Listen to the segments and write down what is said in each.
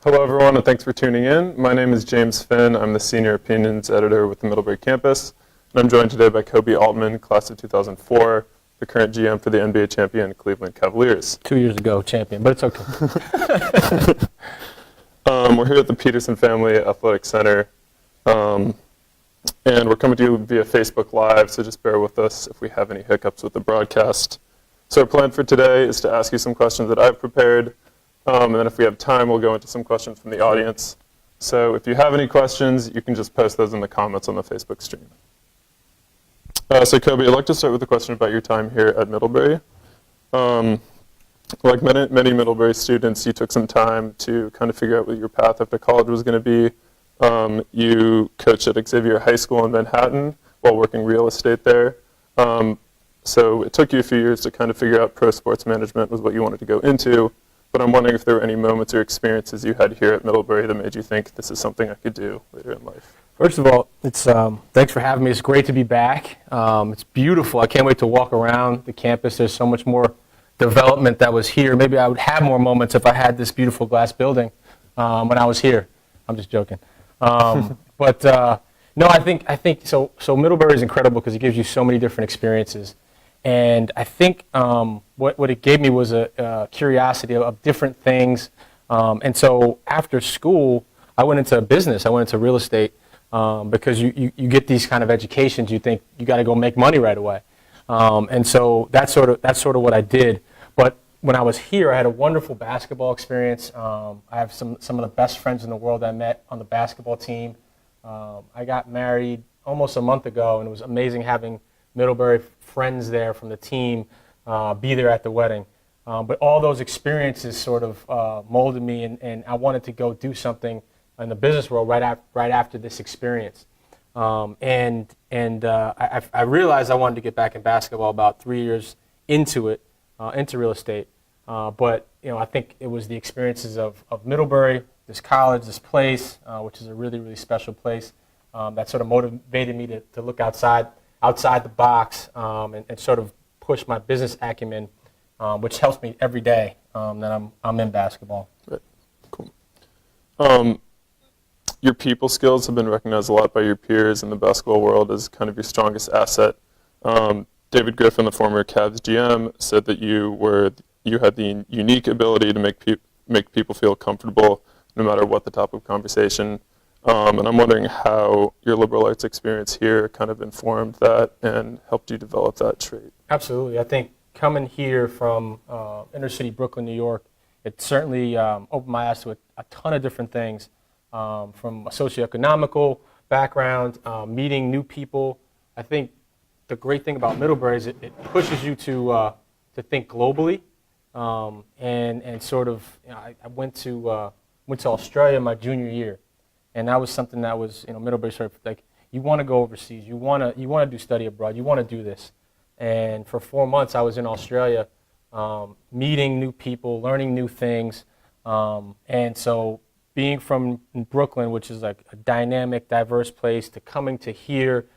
Hello everyone, and thanks for tuning in. My name is James Finn. I'm the Senior Opinions Editor with the Middlebury campus, and I'm joined today by Koby Altman, class of 2004, the current GM for the NBA champion Cleveland Cavaliers. 2 years ago, champion, but it's okay. We're here at the Peterson Family Athletic Center, and we're coming to you via Facebook Live, so just bear with us if we have any hiccups with the broadcast. So our plan for today is to ask you some questions that I've prepared, and then if we have time, we'll go into some questions from the audience. So if you have any questions, you can just post those in the comments on the Facebook stream. So Koby, I'd like to start with a question about your time here at Middlebury. Like many Middlebury students, you took some time to kind of figure out what your path after college was going to be. You coached at Xavier High School in Manhattan while working real estate there. So it took you a few years to kind of figure out pro sports management was what you wanted to go into. But I'm wondering if there were any moments or experiences you had here at Middlebury that made you think this is something I could do later in life. First of all, it's thanks for having me. It's great to be back. It's beautiful. I can't wait to walk around the campus. There's so much more development that was here. Maybe I would have more moments if I had this beautiful glass building when I was here. I'm just joking. But no, I think so. So Middlebury is incredible because it gives you so many different experiences. And I think what it gave me was a curiosity of different things. And so after school, I went into business. I went into real estate because you get these kind of educations. You think you got to go make money right away. And so that's sort of what I did. But when I was here, I had a wonderful basketball experience. I have some of the best friends in the world I met on the basketball team. I got married almost a month ago, and it was amazing having Middlebury friends there from the team be there at the wedding. But all those experiences sort of molded me, and I wanted to go do something in the business world right after this experience. I realized I wanted to get back in basketball about 3 years into it, into real estate. But I think it was the experiences of Middlebury, this college, this place, which is a really, really special place, that sort of motivated me to look outside the box and sort of push my business acumen, which helps me every day that I'm in basketball. Right. Cool. Your people skills have been recognized a lot by your peers in the basketball world as kind of your strongest asset. David Griffin, the former Cavs GM, said that you had the unique ability to make people feel comfortable no matter what the topic of conversation. And I'm wondering how your liberal arts experience here kind of informed that and helped you develop that trait. Absolutely. I think coming here from inner city Brooklyn, New York, it certainly opened my eyes to a ton of different things, from a socioeconomical background, meeting new people. I think the great thing about Middlebury is it pushes you to think globally, and sort of I went to Australia my junior year. And that was something that was, Middlebury sort of like, you want to go overseas, you want to do study abroad, you want to do this. And for 4 months, I was in Australia, meeting new people, learning new things. And so being from Brooklyn, which is like a dynamic, diverse place, to coming to here,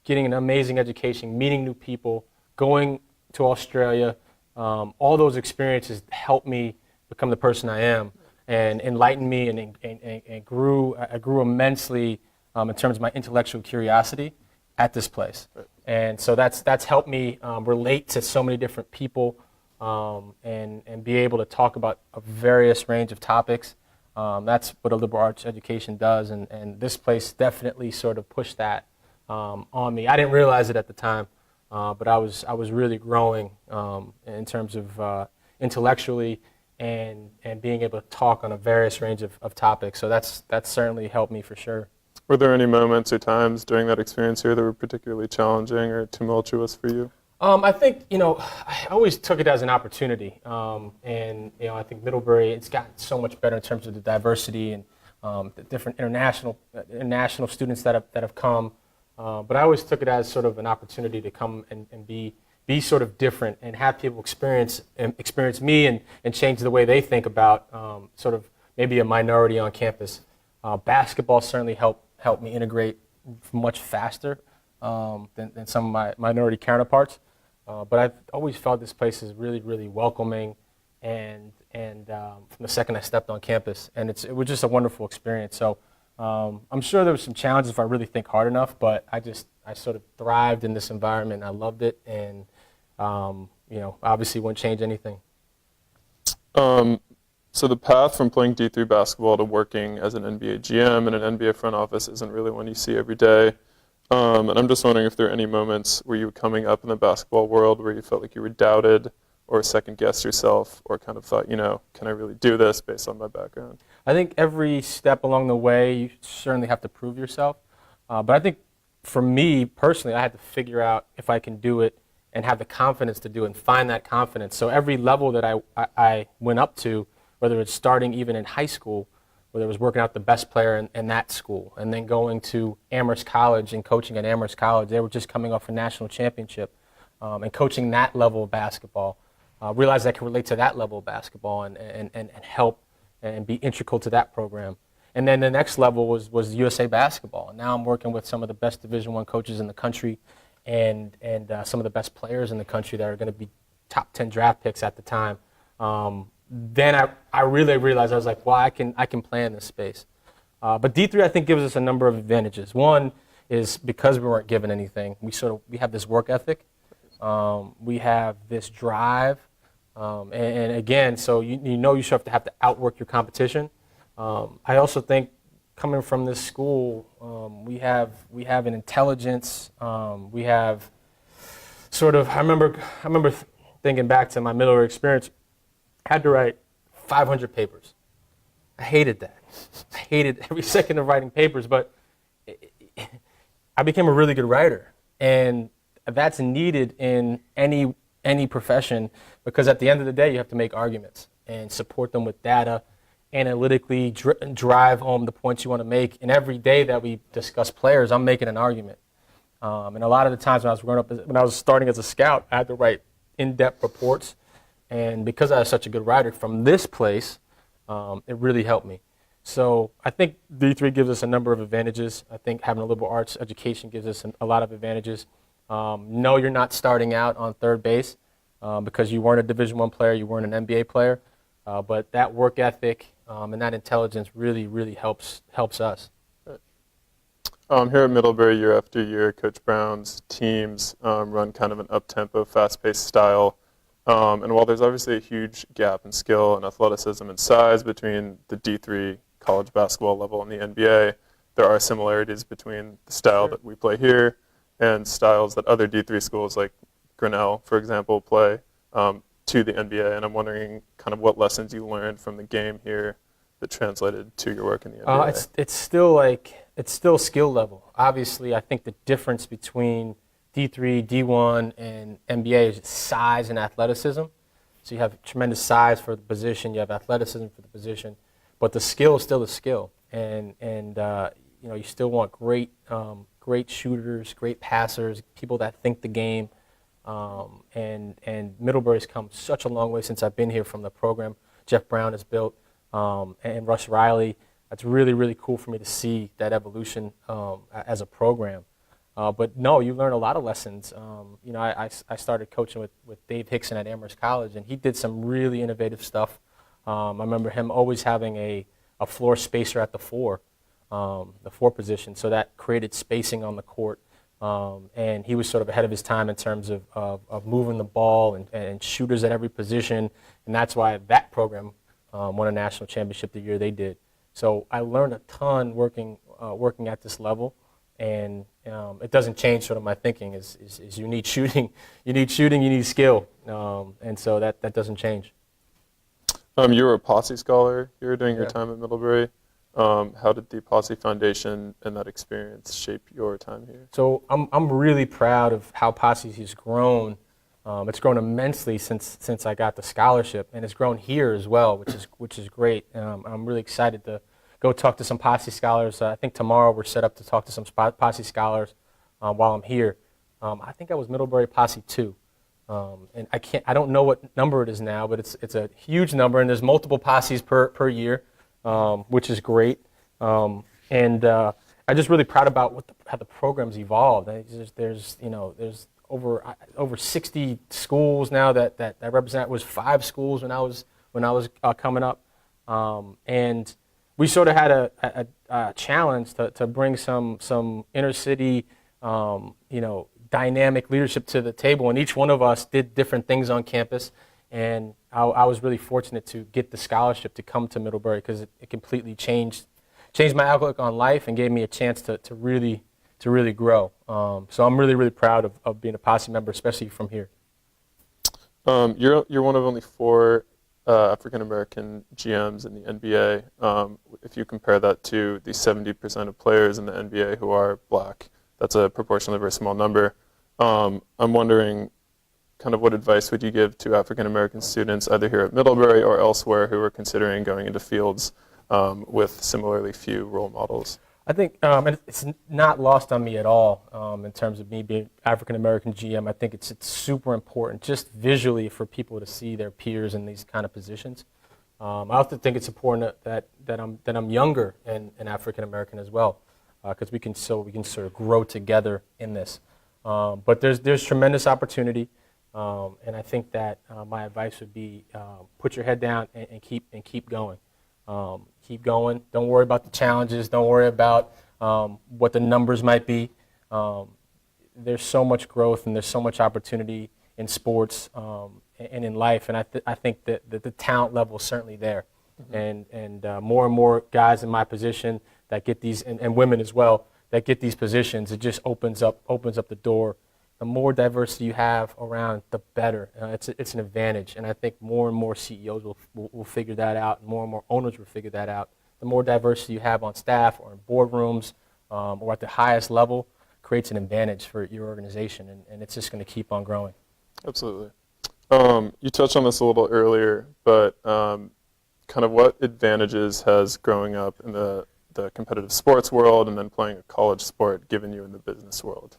getting an amazing education, meeting new people, going to Australia, all those experiences helped me become the person I am, and enlightened me and grew. I grew immensely in terms of my intellectual curiosity at this place. Right. And so that's helped me relate to so many different people, and be able to talk about a various range of topics. That's what a liberal arts education does, and this place definitely sort of pushed that on me. I didn't realize it at the time, but I was really growing in terms of intellectually, and being able to talk on a various range of topics. So that's certainly helped me for sure. Were there any moments or times during that experience here that were particularly challenging or tumultuous for you? I think, I always took it as an opportunity. And I think Middlebury, it's gotten so much better in terms of the diversity and the different international students that have come. But I always took it as sort of an opportunity to come and be sort of different and have people experience me and change the way they think about sort of maybe a minority on campus. Basketball certainly helped me integrate much faster than some of my minority counterparts. But I've always felt this place is really, really welcoming and and from the second I stepped on campus, and it was just a wonderful experience. So I'm sure there were some challenges if I really think hard enough, but I sort of thrived in this environment. I loved it, and obviously wouldn't change anything. So the path from playing D3 basketball to working as an NBA GM in an NBA front office isn't really one you see every day. And I'm just wondering if there are any moments where you were coming up in the basketball world where you felt like you were doubted or second-guessed yourself or kind of thought, can I really do this based on my background? I think every step along the way, you certainly have to prove yourself. But I think for me personally, I had to figure out if I can do it and have the confidence to do it and find that confidence. So every level that I went up to, whether it's starting even in high school, whether it was working out the best player in that school, and then going to Amherst College and coaching at Amherst College. They were just coming off a national championship and coaching that level of basketball. Realized I could relate to that level of basketball and help and be integral to that program. And then the next level was USA Basketball. And now I'm working with some of the best Division I coaches in the country and some of the best players in the country that are going to be top 10 draft picks at the time. Then I really realized, I was like, well, I can play in this space. But D3, I think, gives us a number of advantages. One is because we weren't given anything, we have this work ethic. We have this drive. And again, so you should have to outwork your competition. I also think coming from this school, we have an intelligence. We have sort of, I remember thinking back to my Middlebury experience. I had to write 500 papers. I hated that. I hated every second of writing papers, but I became a really good writer. And that's needed in any profession, because at the end of the day, you have to make arguments and support them with data, analytically drive home the points you want to make. And every day that we discuss players, I'm making an argument. And a lot of the times when I was starting as a scout, I had to write in-depth reports. And because I was such a good writer from this place, it really helped me. So I think D3 gives us a number of advantages. I think having a liberal arts education gives us a lot of advantages. No, you're not starting out on third base because you weren't a Division I player, you weren't an NBA player. But that work ethic and that intelligence really, really helps us. Here at Middlebury, year after year, Coach Brown's teams run kind of an up-tempo, fast-paced style. And while there's obviously a huge gap in skill and athleticism and size between the D3 college basketball level and the NBA, there are similarities between the style that we play here and styles that other D3 schools like Grinnell, for example, play to the NBA. And I'm wondering kind of what lessons you learned from the game here that translated to your work in the NBA. It's still skill level. Obviously, I think the difference between D3, D1, and NBA is size and athleticism. So you have tremendous size for the position, you have athleticism for the position, but the skill is still a skill. And you still want great shooters, great passers, people that think the game. And Middlebury's come such a long way since I've been here from the program Jeff Brown has built, and Russ Riley. That's really, really cool for me to see that evolution as a program. But no, you learn a lot of lessons. I started coaching with Dave Hickson at Amherst College, and he did some really innovative stuff. I remember him always having a floor spacer at the four position, so that created spacing on the court. And he was sort of ahead of his time in terms of moving the ball and shooters at every position, and that's why that program won a national championship the year they did. So I learned a ton working at this level. And it doesn't change sort of my thinking is you need shooting, you need skill, and so that doesn't change. You were a Posse Scholar here during your time at Middlebury. How did the Posse Foundation and that experience shape your time here? So I'm really proud of how Posse has grown. It's grown immensely since I got the scholarship, and it's grown here as well, which is great. I'm really excited to go talk to some Posse Scholars. I think tomorrow we're set up to talk to some Posse Scholars while I'm here. I think I was Middlebury Posse 2. And I don't know what number it is now, but it's a huge number, and there's multiple posses per year, which is great. I'm just really proud about how the program's evolved. There's over 60 schools now that represent. It was 5 schools when when I was coming up. And we sort of had a challenge to bring some inner city, dynamic leadership to the table. And each one of us did different things on campus. And I was really fortunate to get the scholarship to come to Middlebury because it completely changed my outlook on life and gave me a chance to really grow. So I'm really, really proud of being a posse member, especially from here. You're one of only 4 African American GMs in the NBA. If you compare that to the 70% of players in the NBA who are black, that's a proportionally very small number. I'm wondering, kind of what advice would you give to African American students either here at Middlebury or elsewhere who are considering going into fields with similarly few role models? I think it's not lost on me at all in terms of me being African American GM. I think it's super important just visually for people to see their peers in these kind of positions. I also think it's important that I'm younger and African American as well, because we can sort of grow together in this. But there's tremendous opportunity, and I think that my advice would be put your head down and keep going. Keep going. Don't worry about the challenges. Don't worry about what the numbers might be. There's so much growth and there's so much opportunity in sports and in life, and I think that the talent level is certainly there. Mm-hmm. And more and more guys in my position that get these, and women as well, that get these positions, it just opens up the door. The more diversity you have around, the better. It's an advantage, and I think more and more CEOs will figure that out, and more owners will figure that out. The more diversity you have on staff or in boardrooms or at the highest level creates an advantage for your organization, and it's just going to keep on growing. Absolutely. You touched on this a little earlier, but kind of what advantages has growing up in the competitive sports world and then playing a college sport given you in the business world?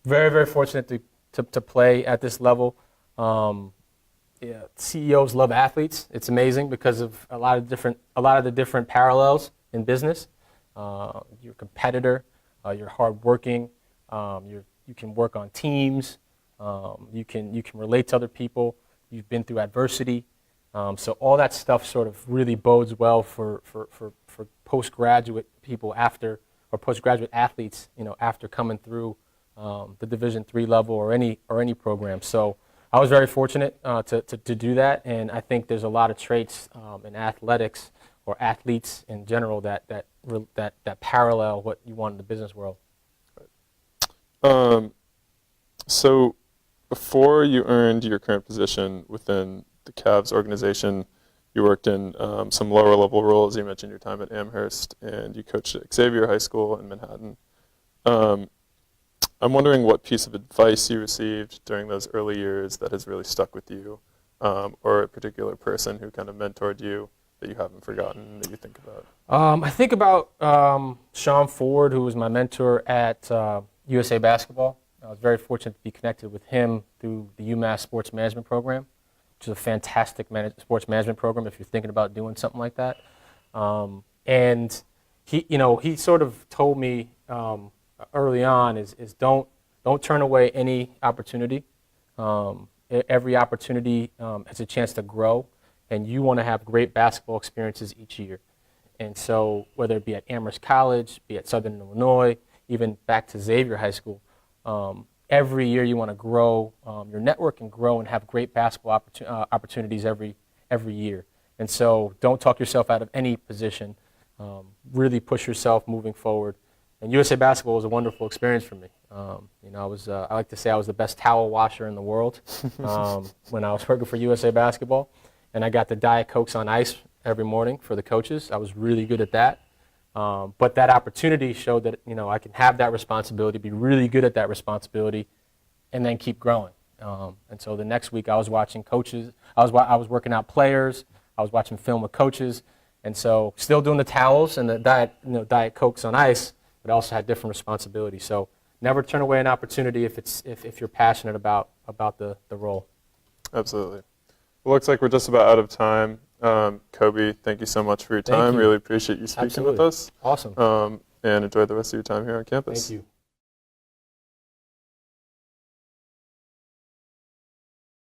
Very, very fortunate to play at this level. CEOs love athletes. It's amazing because of a lot of the different parallels in business. You're a competitor. You're hardworking. You can work on teams. You can relate to other people. You've been through adversity. So all that stuff sort of really bodes well for postgraduate people or postgraduate athletes, after coming through the Division III level or any program. So I was very fortunate to do that, and I think there's a lot of traits in athletics or athletes in general that parallel what you want in the business world. So before you earned your current position within the Cavs organization, you worked in some lower level roles. You mentioned your time at Amherst, and you coached at Xavier High School in Manhattan. I'm wondering what piece of advice you received during those early years that has really stuck with you, or a particular person who kind of mentored you that you haven't forgotten that you think about. I think about Sean Ford, who was my mentor at USA Basketball. I was very fortunate to be connected with him through the UMass Sports Management Program, which is a fantastic sports management program if you're thinking about doing something like that. And he sort of told me early on is don't turn away any opportunity. Every opportunity has a chance to grow, and you want to have great basketball experiences each year. And so whether it be at Amherst College, be at Southern Illinois, even back to Xavier High School, every year you want to grow your network and grow and have great basketball opportunities every year. And so don't talk yourself out of any position. Really push yourself moving forward. And USA Basketball was a wonderful experience for me. I like to say I was the best towel washer in the world when I was working for USA Basketball. And I got the Diet Cokes on ice every morning for the coaches. I was really good at that. But that opportunity showed that I can have that responsibility, be really good at that responsibility, and then keep growing. And so the next week I was watching coaches. I was working out players. I was watching film with coaches, and so still doing the towels and the Diet Cokes on ice, but also had different responsibilities. So never turn away an opportunity if you're passionate about the role. Absolutely. Well, looks like we're just about out of time. Koby, thank you so much for your time. Really appreciate you speaking with us. Awesome. And enjoy the rest of your time here on campus. Thank you.